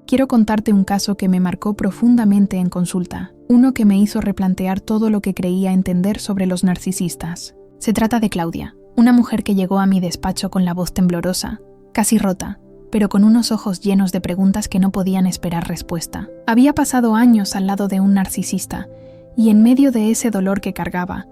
quiero contarte un caso que me marcó profundamente en consulta, uno que me hizo replantear todo lo que creía entender sobre los narcisistas. Se trata de Claudia, una mujer que llegó a mi despacho con la voz temblorosa, casi rota, pero con unos ojos llenos de preguntas que no podían esperar respuesta. Había pasado años al lado de un narcisista, y en medio de ese dolor que cargaba,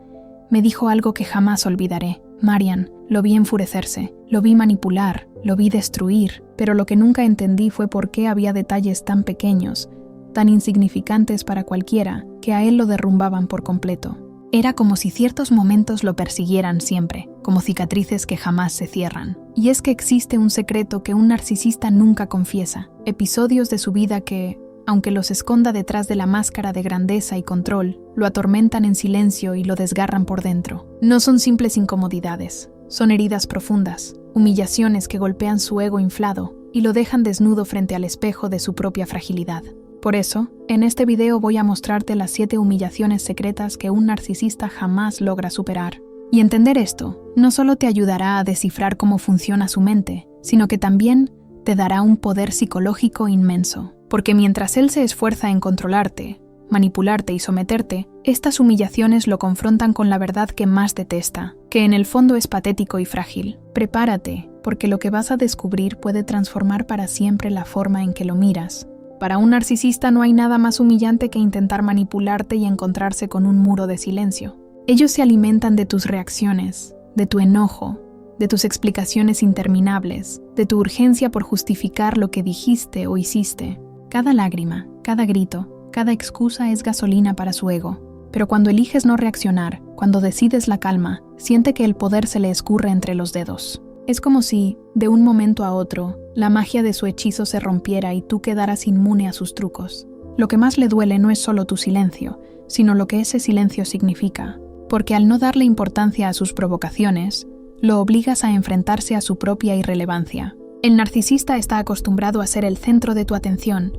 me dijo algo que jamás olvidaré. Marian, lo vi enfurecerse, lo vi manipular, lo vi destruir, pero lo que nunca entendí fue por qué había detalles tan pequeños, tan insignificantes para cualquiera, que a él lo derrumbaban por completo. Era como si ciertos momentos lo persiguieran siempre, como cicatrices que jamás se cierran. Y es que existe un secreto que un narcisista nunca confiesa, episodios de su vida que, aunque los esconda detrás de la máscara de grandeza y control, lo atormentan en silencio y lo desgarran por dentro. No son simples incomodidades, son heridas profundas, humillaciones que golpean su ego inflado y lo dejan desnudo frente al espejo de su propia fragilidad. Por eso, en este video voy a mostrarte las 7 humillaciones secretas que un narcisista jamás logra superar. Y entender esto no solo te ayudará a descifrar cómo funciona su mente, sino que también te dará un poder psicológico inmenso. Porque mientras él se esfuerza en controlarte, manipularte y someterte, estas humillaciones lo confrontan con la verdad que más detesta, que en el fondo es patético y frágil. Prepárate, porque lo que vas a descubrir puede transformar para siempre la forma en que lo miras. Para un narcisista no hay nada más humillante que intentar manipularte y encontrarse con un muro de silencio. Ellos se alimentan de tus reacciones, de tu enojo, de tus explicaciones interminables, de tu urgencia por justificar lo que dijiste o hiciste. Cada lágrima, cada grito, cada excusa es gasolina para su ego. Pero cuando eliges no reaccionar, cuando decides la calma, siente que el poder se le escurre entre los dedos. Es como si, de un momento a otro, la magia de su hechizo se rompiera y tú quedaras inmune a sus trucos. Lo que más le duele no es solo tu silencio, sino lo que ese silencio significa. Porque al no darle importancia a sus provocaciones, lo obligas a enfrentarse a su propia irrelevancia. El narcisista está acostumbrado a ser el centro de tu atención,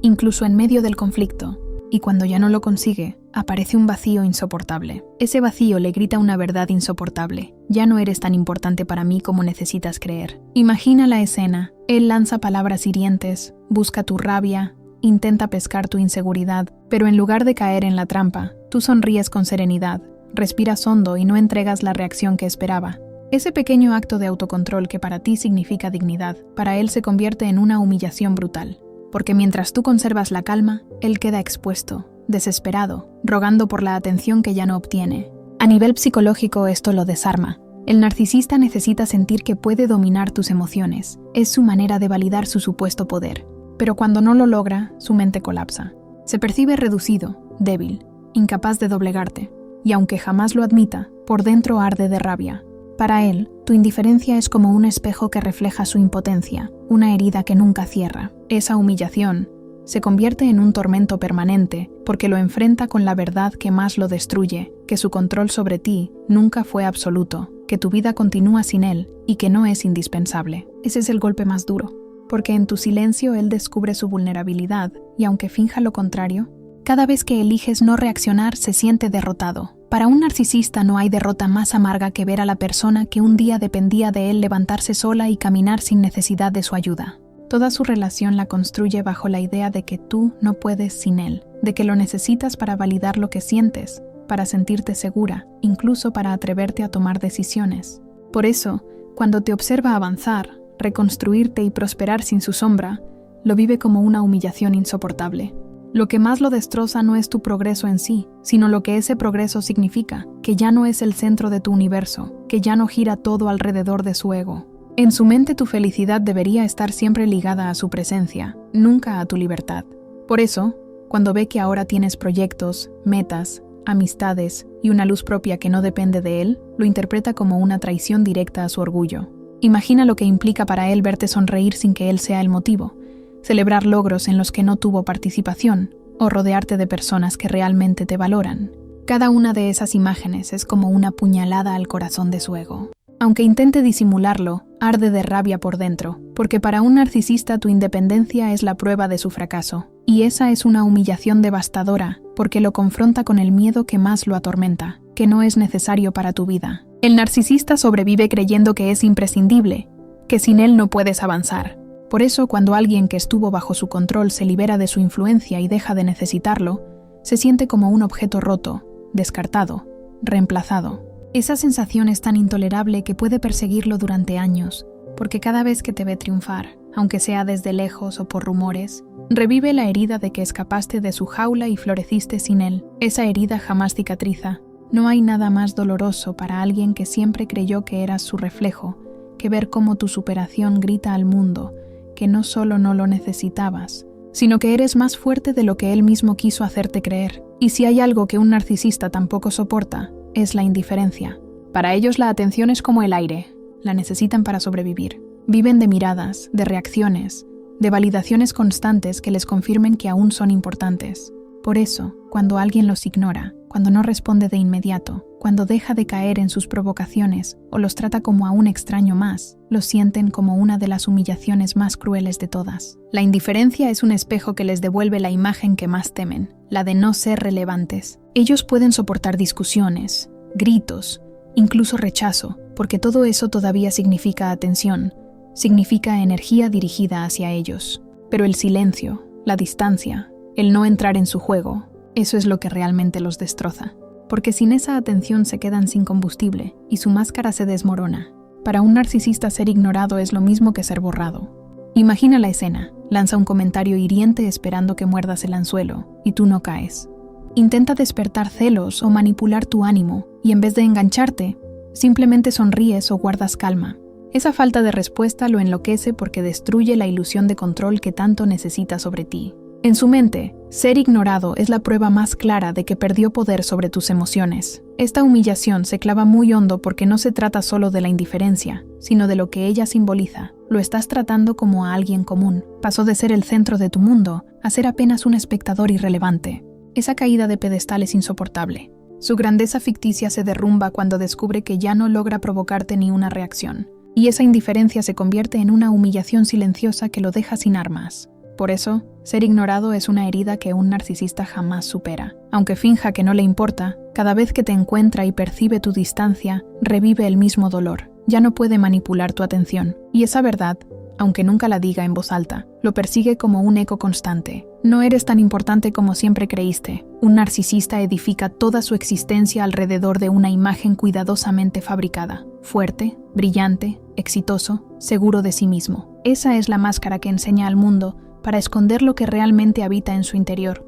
incluso en medio del conflicto, y cuando ya no lo consigue, aparece un vacío insoportable. Ese vacío le grita una verdad insoportable. Ya no eres tan importante para mí como necesitas creer. Imagina la escena. Él lanza palabras hirientes, busca tu rabia, intenta pescar tu inseguridad, pero en lugar de caer en la trampa, tú sonríes con serenidad, respiras hondo y no entregas la reacción que esperaba. Ese pequeño acto de autocontrol que para ti significa dignidad, para él se convierte en una humillación brutal. Porque mientras tú conservas la calma, él queda expuesto, desesperado, rogando por la atención que ya no obtiene. A nivel psicológico esto lo desarma. El narcisista necesita sentir que puede dominar tus emociones. Es su manera de validar su supuesto poder. Pero cuando no lo logra, su mente colapsa. Se percibe reducido, débil, incapaz de doblegarte. Y aunque jamás lo admita, por dentro arde de rabia. Para él, tu indiferencia es como un espejo que refleja su impotencia, una herida que nunca cierra. Esa humillación se convierte en un tormento permanente porque lo enfrenta con la verdad que más lo destruye, que su control sobre ti nunca fue absoluto, que tu vida continúa sin él y que no es indispensable. Ese es el golpe más duro, porque en tu silencio él descubre su vulnerabilidad y aunque finja lo contrario, cada vez que eliges no reaccionar se siente derrotado. Para un narcisista no hay derrota más amarga que ver a la persona que un día dependía de él levantarse sola y caminar sin necesidad de su ayuda. Toda su relación la construye bajo la idea de que tú no puedes sin él, de que lo necesitas para validar lo que sientes, para sentirte segura, incluso para atreverte a tomar decisiones. Por eso, cuando te observa avanzar, reconstruirte y prosperar sin su sombra, lo vive como una humillación insoportable. Lo que más lo destroza no es tu progreso en sí, sino lo que ese progreso significa, que ya no es el centro de tu universo, que ya no gira todo alrededor de su ego. En su mente tu felicidad debería estar siempre ligada a su presencia, nunca a tu libertad. Por eso, cuando ve que ahora tienes proyectos, metas, amistades y una luz propia que no depende de él, lo interpreta como una traición directa a su orgullo. Imagina lo que implica para él verte sonreír sin que él sea el motivo, celebrar logros en los que no tuvo participación o rodearte de personas que realmente te valoran. Cada una de esas imágenes es como una puñalada al corazón de su ego. Aunque intente disimularlo, arde de rabia por dentro, porque para un narcisista tu independencia es la prueba de su fracaso, y esa es una humillación devastadora, porque lo confronta con el miedo que más lo atormenta, que no es necesario para tu vida. El narcisista sobrevive creyendo que es imprescindible, que sin él no puedes avanzar. Por eso, cuando alguien que estuvo bajo su control se libera de su influencia y deja de necesitarlo, se siente como un objeto roto, descartado, reemplazado. Esa sensación es tan intolerable que puede perseguirlo durante años, porque cada vez que te ve triunfar, aunque sea desde lejos o por rumores, revive la herida de que escapaste de su jaula y floreciste sin él. Esa herida jamás cicatriza. No hay nada más doloroso para alguien que siempre creyó que eras su reflejo, que ver cómo tu superación grita al mundo que no solo no lo necesitabas, sino que eres más fuerte de lo que él mismo quiso hacerte creer. Y si hay algo que un narcisista tampoco soporta, es la indiferencia. Para ellos la atención es como el aire, la necesitan para sobrevivir. Viven de miradas, de reacciones, de validaciones constantes que les confirmen que aún son importantes. Por eso, cuando alguien los ignora, cuando no responde de inmediato, cuando deja de caer en sus provocaciones o los trata como a un extraño más, los sienten como una de las humillaciones más crueles de todas. La indiferencia es un espejo que les devuelve la imagen que más temen, la de no ser relevantes. Ellos pueden soportar discusiones, gritos, incluso rechazo, porque todo eso todavía significa atención, significa energía dirigida hacia ellos. Pero el silencio, la distancia, el no entrar en su juego, eso es lo que realmente los destroza. Porque sin esa atención se quedan sin combustible y su máscara se desmorona. Para un narcisista ser ignorado es lo mismo que ser borrado. Imagina la escena, lanza un comentario hiriente esperando que muerdas el anzuelo y tú no caes. Intenta despertar celos o manipular tu ánimo y en vez de engancharte, simplemente sonríes o guardas calma. Esa falta de respuesta lo enloquece porque destruye la ilusión de control que tanto necesita sobre ti. En su mente, ser ignorado es la prueba más clara de que perdió poder sobre tus emociones. Esta humillación se clava muy hondo porque no se trata solo de la indiferencia, sino de lo que ella simboliza. Lo estás tratando como a alguien común. Pasó de ser el centro de tu mundo a ser apenas un espectador irrelevante. Esa caída de pedestal es insoportable. Su grandeza ficticia se derrumba cuando descubre que ya no logra provocarte ni una reacción. Y esa indiferencia se convierte en una humillación silenciosa que lo deja sin armas. Por eso, ser ignorado es una herida que un narcisista jamás supera. Aunque finja que no le importa, cada vez que te encuentra y percibe tu distancia, revive el mismo dolor. Ya no puede manipular tu atención. Y esa verdad, aunque nunca la diga en voz alta, lo persigue como un eco constante. No eres tan importante como siempre creíste. Un narcisista edifica toda su existencia alrededor de una imagen cuidadosamente fabricada. Fuerte, brillante, exitoso, seguro de sí mismo. Esa es la máscara que enseña al mundo para esconder lo que realmente habita en su interior.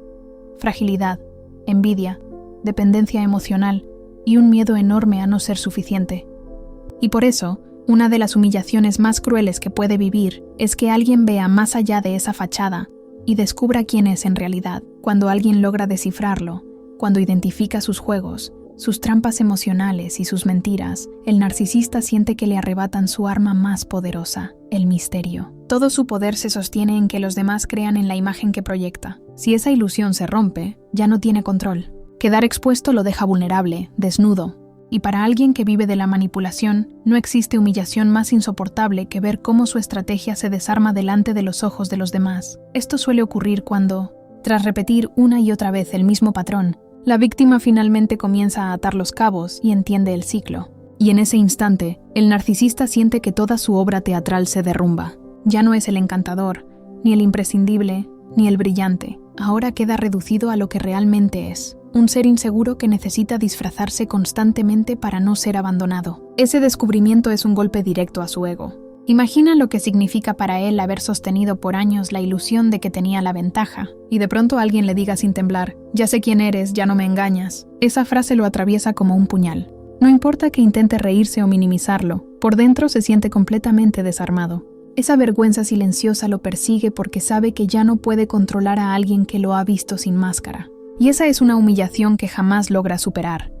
Fragilidad, envidia, dependencia emocional y un miedo enorme a no ser suficiente. Y por eso, una de las humillaciones más crueles que puede vivir es que alguien vea más allá de esa fachada y descubra quién es en realidad. Cuando alguien logra descifrarlo, cuando identifica sus juegos, sus trampas emocionales y sus mentiras, el narcisista siente que le arrebatan su arma más poderosa, el misterio. Todo su poder se sostiene en que los demás crean en la imagen que proyecta. Si esa ilusión se rompe, ya no tiene control. Quedar expuesto lo deja vulnerable, desnudo. Y para alguien que vive de la manipulación, no existe humillación más insoportable que ver cómo su estrategia se desarma delante de los ojos de los demás. Esto suele ocurrir cuando, tras repetir una y otra vez el mismo patrón, la víctima finalmente comienza a atar los cabos y entiende el ciclo. Y en ese instante, el narcisista siente que toda su obra teatral se derrumba. Ya no es el encantador, ni el imprescindible, ni el brillante. Ahora queda reducido a lo que realmente es. Un ser inseguro que necesita disfrazarse constantemente para no ser abandonado. Ese descubrimiento es un golpe directo a su ego. Imagina lo que significa para él haber sostenido por años la ilusión de que tenía la ventaja, y de pronto alguien le diga sin temblar, «Ya sé quién eres, ya no me engañas». Esa frase lo atraviesa como un puñal. No importa que intente reírse o minimizarlo, por dentro se siente completamente desarmado. Esa vergüenza silenciosa lo persigue porque sabe que ya no puede controlar a alguien que lo ha visto sin máscara. Y esa es una humillación que jamás logra superar,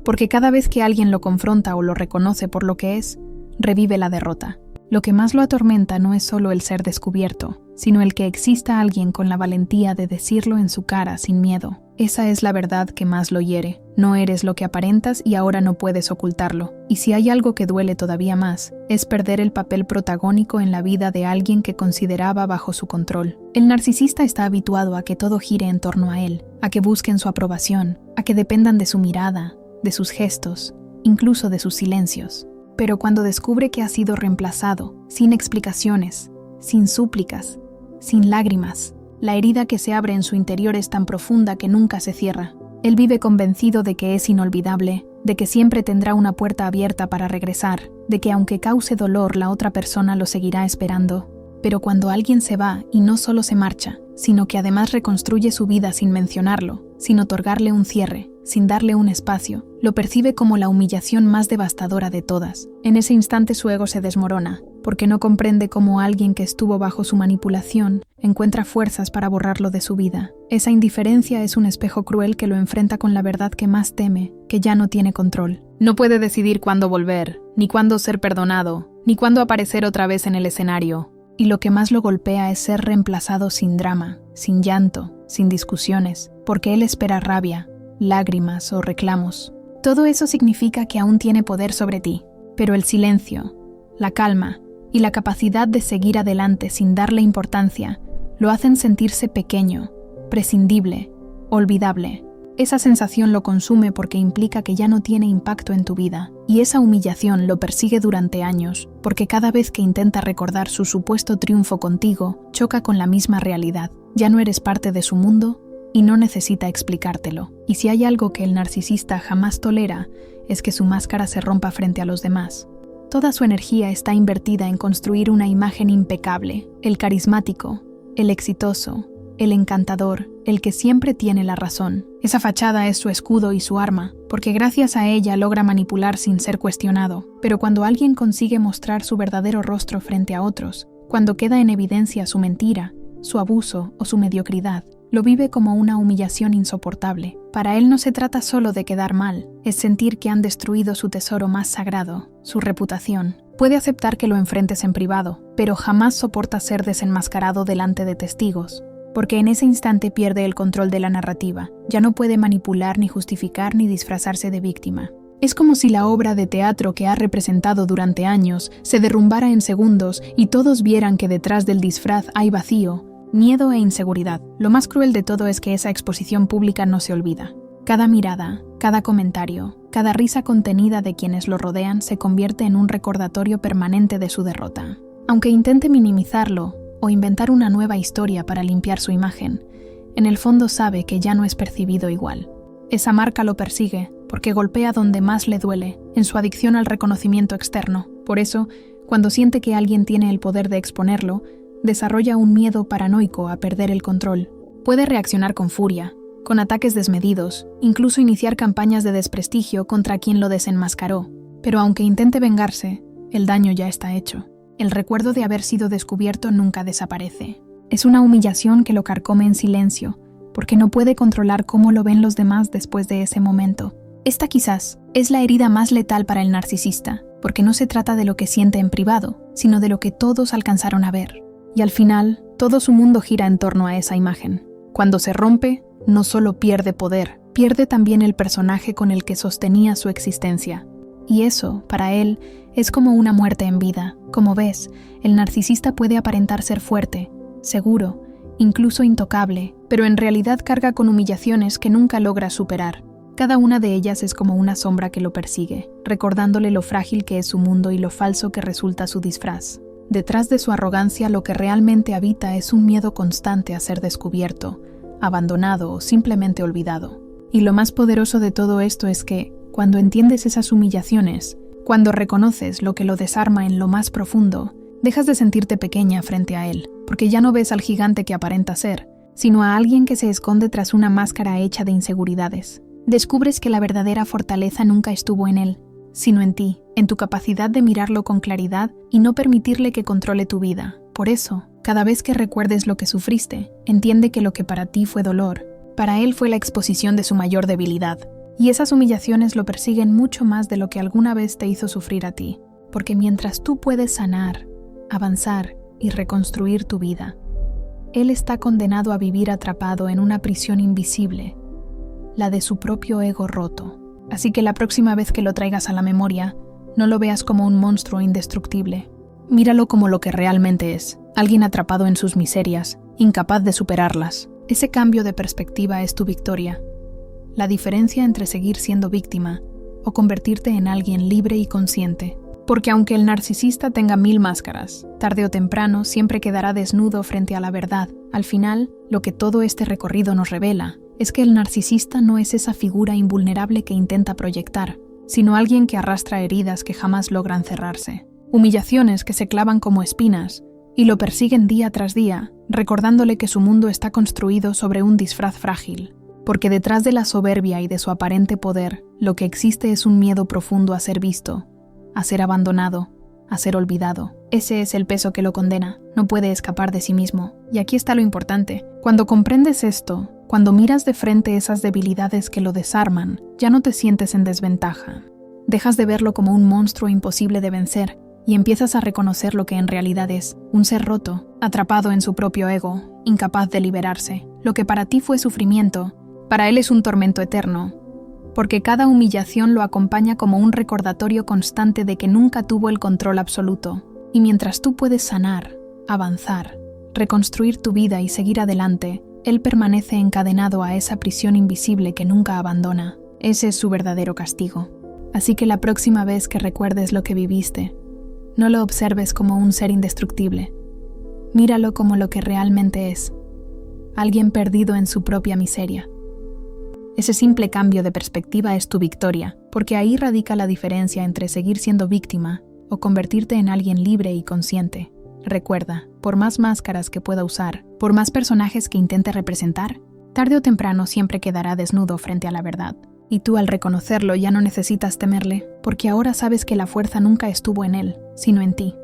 porque cada vez que alguien lo confronta o lo reconoce por lo que es, revive la derrota. Lo que más lo atormenta no es solo el ser descubierto, sino el que exista alguien con la valentía de decirlo en su cara sin miedo. Esa es la verdad que más lo hiere. No eres lo que aparentas y ahora no puedes ocultarlo. Y si hay algo que duele todavía más, es perder el papel protagónico en la vida de alguien que consideraba bajo su control. El narcisista está habituado a que todo gire en torno a él, a que busquen su aprobación, a que dependan de su mirada, de sus gestos, incluso de sus silencios. Pero cuando descubre que ha sido reemplazado, sin explicaciones, sin súplicas, sin lágrimas. La herida que se abre en su interior es tan profunda que nunca se cierra. Él vive convencido de que es inolvidable, de que siempre tendrá una puerta abierta para regresar, de que aunque cause dolor la otra persona lo seguirá esperando. Pero cuando alguien se va y no solo se marcha, sino que además reconstruye su vida sin mencionarlo, sin otorgarle un cierre, sin darle un espacio, lo percibe como la humillación más devastadora de todas. En ese instante su ego se desmorona, porque no comprende cómo alguien que estuvo bajo su manipulación encuentra fuerzas para borrarlo de su vida. Esa indiferencia es un espejo cruel que lo enfrenta con la verdad que más teme, que ya no tiene control. No puede decidir cuándo volver, ni cuándo ser perdonado, ni cuándo aparecer otra vez en el escenario. Y lo que más lo golpea es ser reemplazado sin drama, sin llanto, sin discusiones, porque él espera rabia, lágrimas o reclamos. Todo eso significa que aún tiene poder sobre ti, pero el silencio, la calma y la capacidad de seguir adelante sin darle importancia lo hacen sentirse pequeño, prescindible, olvidable. Esa sensación lo consume porque implica que ya no tiene impacto en tu vida, y esa humillación lo persigue durante años, porque cada vez que intenta recordar su supuesto triunfo contigo, choca con la misma realidad. Ya no eres parte de su mundo y no necesita explicártelo. Y si hay algo que el narcisista jamás tolera, es que su máscara se rompa frente a los demás. Toda su energía está invertida en construir una imagen impecable, el carismático, el exitoso, el encantador, el que siempre tiene la razón. Esa fachada es su escudo y su arma, porque gracias a ella logra manipular sin ser cuestionado. Pero cuando alguien consigue mostrar su verdadero rostro frente a otros, cuando queda en evidencia su mentira, su abuso o su mediocridad, lo vive como una humillación insoportable. Para él no se trata solo de quedar mal, es sentir que han destruido su tesoro más sagrado, su reputación. Puede aceptar que lo enfrentes en privado, pero jamás soporta ser desenmascarado delante de testigos, porque en ese instante pierde el control de la narrativa. Ya no puede manipular, ni justificar, ni disfrazarse de víctima. Es como si la obra de teatro que ha representado durante años se derrumbara en segundos y todos vieran que detrás del disfraz hay vacío, miedo e inseguridad. Lo más cruel de todo es que esa exposición pública no se olvida. Cada mirada, cada comentario, cada risa contenida de quienes lo rodean se convierte en un recordatorio permanente de su derrota. Aunque intente minimizarlo o inventar una nueva historia para limpiar su imagen, en el fondo sabe que ya no es percibido igual. Esa marca lo persigue porque golpea donde más le duele, en su adicción al reconocimiento externo. Por eso, cuando siente que alguien tiene el poder de exponerlo, desarrolla un miedo paranoico a perder el control. Puede reaccionar con furia, con ataques desmedidos, incluso iniciar campañas de desprestigio contra quien lo desenmascaró. Pero aunque intente vengarse, el daño ya está hecho. El recuerdo de haber sido descubierto nunca desaparece. Es una humillación que lo carcome en silencio, porque no puede controlar cómo lo ven los demás después de ese momento. Esta quizás es la herida más letal para el narcisista, porque no se trata de lo que siente en privado, sino de lo que todos alcanzaron a ver. Y al final, todo su mundo gira en torno a esa imagen. Cuando se rompe, no solo pierde poder, pierde también el personaje con el que sostenía su existencia. Y eso, para él, es como una muerte en vida. Como ves, el narcisista puede aparentar ser fuerte, seguro, incluso intocable, pero en realidad carga con humillaciones que nunca logra superar. Cada una de ellas es como una sombra que lo persigue, recordándole lo frágil que es su mundo y lo falso que resulta su disfraz. Detrás de su arrogancia, lo que realmente habita es un miedo constante a ser descubierto, abandonado o simplemente olvidado. Y lo más poderoso de todo esto es que, cuando entiendes esas humillaciones, cuando reconoces lo que lo desarma en lo más profundo, dejas de sentirte pequeña frente a él, porque ya no ves al gigante que aparenta ser, sino a alguien que se esconde tras una máscara hecha de inseguridades. Descubres que la verdadera fortaleza nunca estuvo en él, sino en ti, en tu capacidad de mirarlo con claridad y no permitirle que controle tu vida. Por eso, cada vez que recuerdes lo que sufriste, entiende que lo que para ti fue dolor, para él fue la exposición de su mayor debilidad. Y esas humillaciones lo persiguen mucho más de lo que alguna vez te hizo sufrir a ti, porque mientras tú puedes sanar, avanzar y reconstruir tu vida, él está condenado a vivir atrapado en una prisión invisible, la de su propio ego roto. Así que la próxima vez que lo traigas a la memoria, no lo veas como un monstruo indestructible. Míralo como lo que realmente es, alguien atrapado en sus miserias, incapaz de superarlas. Ese cambio de perspectiva es tu victoria. La diferencia entre seguir siendo víctima o convertirte en alguien libre y consciente. Porque aunque el narcisista tenga 1000 máscaras, tarde o temprano siempre quedará desnudo frente a la verdad. Al final, lo que todo este recorrido nos revela es que el narcisista no es esa figura invulnerable que intenta proyectar, sino alguien que arrastra heridas que jamás logran cerrarse, humillaciones que se clavan como espinas y lo persiguen día tras día, recordándole que su mundo está construido sobre un disfraz frágil, porque detrás de la soberbia y de su aparente poder, lo que existe es un miedo profundo a ser visto, a ser abandonado, a ser olvidado. Ese es el peso que lo condena, no puede escapar de sí mismo. Y aquí está lo importante, cuando comprendes esto, cuando miras de frente esas debilidades que lo desarman, ya no te sientes en desventaja. Dejas de verlo como un monstruo imposible de vencer y empiezas a reconocer lo que en realidad es, un ser roto, atrapado en su propio ego, incapaz de liberarse. Lo que para ti fue sufrimiento, para él es un tormento eterno, porque cada humillación lo acompaña como un recordatorio constante de que nunca tuvo el control absoluto. Y mientras tú puedes sanar, avanzar, reconstruir tu vida y seguir adelante, él permanece encadenado a esa prisión invisible que nunca abandona. Ese es su verdadero castigo. Así que la próxima vez que recuerdes lo que viviste, no lo observes como un ser indestructible. Míralo como lo que realmente es, alguien perdido en su propia miseria. Ese simple cambio de perspectiva es tu victoria, porque ahí radica la diferencia entre seguir siendo víctima o convertirte en alguien libre y consciente. Recuerda, por más máscaras que pueda usar, por más personajes que intente representar, tarde o temprano siempre quedará desnudo frente a la verdad. Y tú al reconocerlo ya no necesitas temerle, porque ahora sabes que la fuerza nunca estuvo en él, sino en ti.